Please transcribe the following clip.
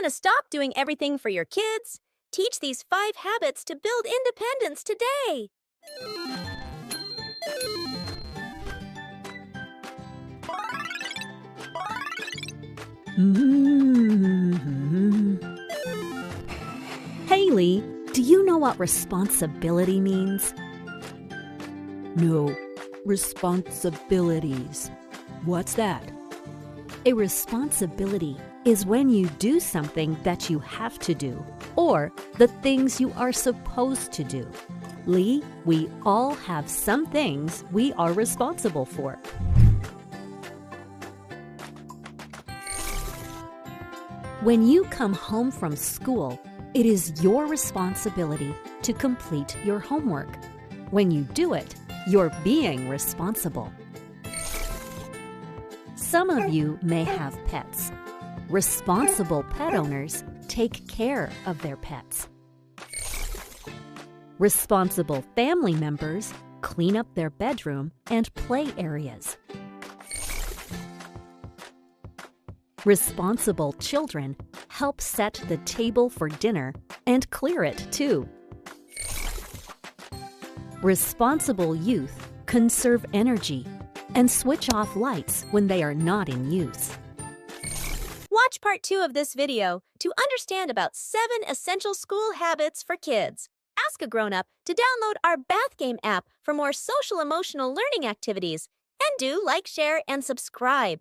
Want to stop doing everything for your kids? Teach these 5 habits to build independence today. Haley, do you know what responsibility means? No, responsibilities. What's that? A responsibility is when you do something that you have to do, or the things you are supposed to do. Lee, we all have some things we are responsible for. When you come home from school, it is your responsibility to complete your homework. When you do it, you're being responsible. Some of you may have pets. Responsible pet owners take care of their pets. Responsible family members clean up their bedroom and play areas. Responsible children help set the table for dinner and clear it too. Responsible youth conserve energy and switch off lights when they are not in use. Watch part 2 of this video to understand about 7 essential school habits for kids. Ask a grown-up to download our Bath Game app for more social-emotional learning activities. And do like, share, and subscribe.